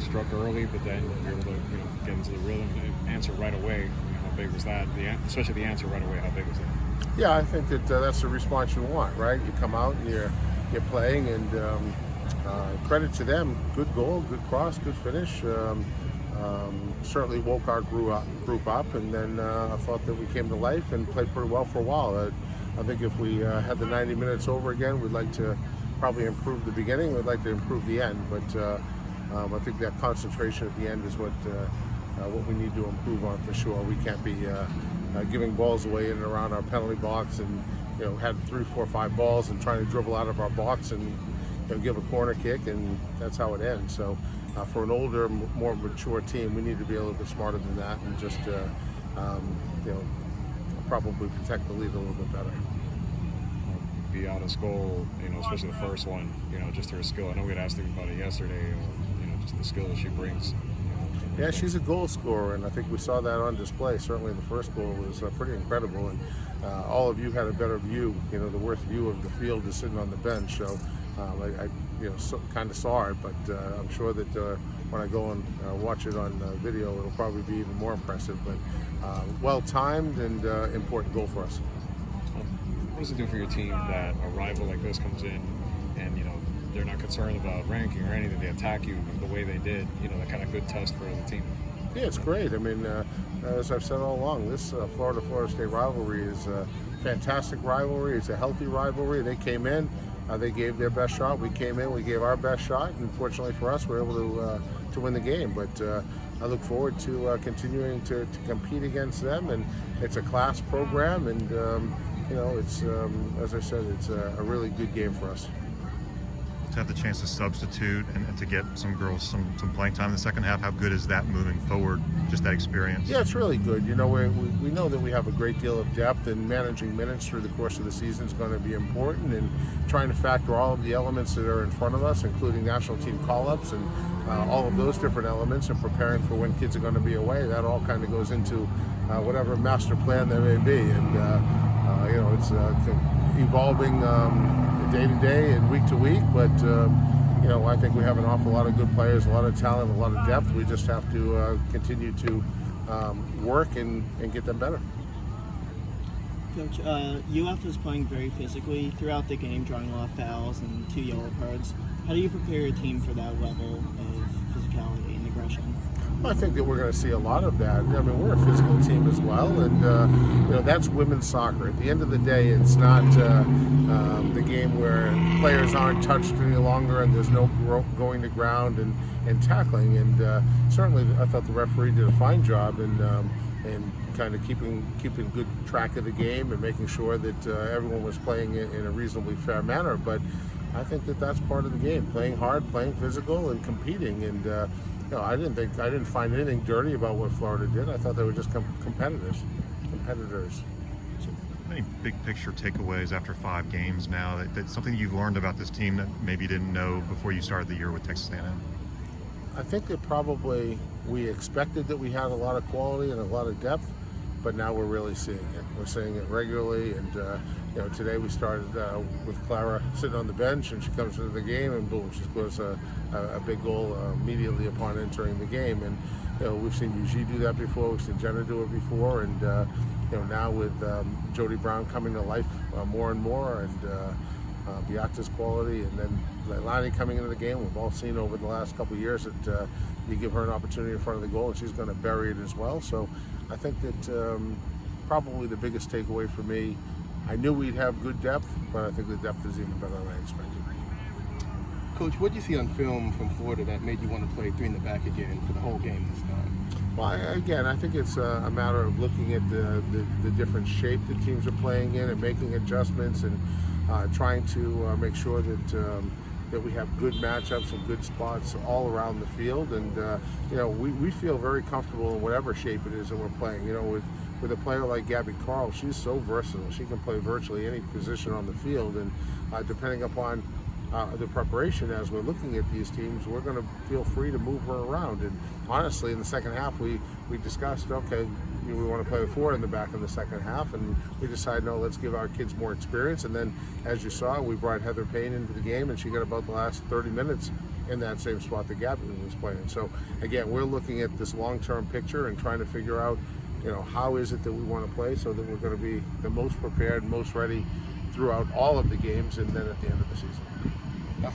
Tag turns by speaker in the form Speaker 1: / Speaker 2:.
Speaker 1: they struck early, but then you're able to get into the rhythm and answer right away. How big was that? Especially the answer right away. How big was that?
Speaker 2: Yeah, I think that that's the response you want, right? You come out and you're playing, and credit to them. Good goal, good cross, good finish. Certainly woke our group up, and then I thought that we came to life and played pretty well for a while. I think if we had the 90 minutes over again, we'd like to probably improve the beginning. We'd like to improve the end, but I think that concentration at the end is what we need to improve on for sure. We can't be giving balls away in and around our penalty box, and had 3, 4, 5 balls and trying to dribble out of our box and give a corner kick, and that's how it ends. So for an older, more mature team, we need to be a little bit smarter than that, and just probably protect the lead a little bit better.
Speaker 1: Beata's goal, especially the first one, just her skill. I know we had asked her about it yesterday. Just the skill that she brings.
Speaker 2: Yeah, she's a goal scorer, and I think we saw that on display. Certainly the first goal was pretty incredible, and all of you had a better view. The worst view of the field is sitting on the bench, so I kind of saw it, but I'm sure that when I go and watch it on video, it'll probably be even more impressive. But well-timed and important goal for us.
Speaker 1: What does it do for your team that a rival like this comes in and they're not concerned about ranking or anything? They attack you the way they did. That kind of good test for the team.
Speaker 2: Yeah, it's great. I mean, as I've said all along, this Florida State rivalry is a fantastic rivalry. It's a healthy rivalry. They came in, they gave their best shot. We came in, we gave our best shot, and fortunately for us, we were able to win the game. But I look forward to continuing to compete against them, and it's a class program, and it's as I said, it's a really good game for us.
Speaker 3: To have the chance to substitute and to get some girls some playing time in the second half, how good is that moving forward, just that experience?
Speaker 2: Yeah, it's really good. We know that we have a great deal of depth, and managing minutes through the course of the season is going to be important, and trying to factor all of the elements that are in front of us, including national team call-ups and all of those different elements, and preparing for when kids are going to be away. That all kind of goes into whatever master plan there may be, and it's evolving day to day and week to week, but I think we have an awful lot of good players, a lot of talent, a lot of depth. We just have to continue to work and get them better.
Speaker 4: Coach, UF is playing very physically throughout the game, drawing a lot of fouls and 2 yellow cards. How do you prepare your team for that level of physicality and aggression?
Speaker 2: I think that we're going to see a lot of that. I mean, we're a physical team as well, and that's women's soccer. At the end of the day, it's not the game where players aren't touched any longer and there's no going to ground and tackling. And certainly, I thought the referee did a fine job in kind of keeping good track of the game and making sure that everyone was playing in a reasonably fair manner. But I think that that's part of the game: playing hard, playing physical, and competing. And I didn't find anything dirty about what Florida did. I thought they were just competitors.
Speaker 3: So, any big picture takeaways after 5 games now? That's something you've learned about this team that maybe you didn't know before you started the year with Texas A&M?
Speaker 2: I think that probably we expected that we had a lot of quality and a lot of depth, but now we're really seeing it. We're seeing it regularly, and today we started with Clara sitting on the bench, and she comes into the game, and boom, she scores a big goal immediately upon entering the game. And we've seen Yuji do that before, we've seen Jenna do it before, and now with Jody Brown coming to life more and more, and Beata's quality, and then Leilani coming into the game. We've all seen over the last couple of years that you give her an opportunity in front of the goal, and she's going to bury it as well. So I think that probably the biggest takeaway for me, I knew we'd have good depth, but I think the depth is even better than I expected.
Speaker 5: Coach, what did you see on film from Florida that made you want to play 3 in the back again for the whole game this time?
Speaker 2: Well, I think it's a matter of looking at the different shape that teams are playing in and making adjustments, and trying to make sure that we have good matchups and good spots all around the field. And we feel very comfortable in whatever shape it is that we're playing. With a player like Gabby Carl, she's so versatile. She can play virtually any position on the field, and depending upon the preparation as we're looking at these teams, we're going to feel free to move her around. And honestly, in the second half, we discussed, okay, we want to play with 4 in the back in the second half, and we decided, no, let's give our kids more experience. And then, as you saw, we brought Heather Payne into the game, and she got about the last 30 minutes in that same spot that Gabby was playing. So again, we're looking at this long-term picture and trying to figure out, how is it that we want to play so that we're going to be the most prepared, most ready throughout all of the games, and then at the end of the season.
Speaker 5: Now,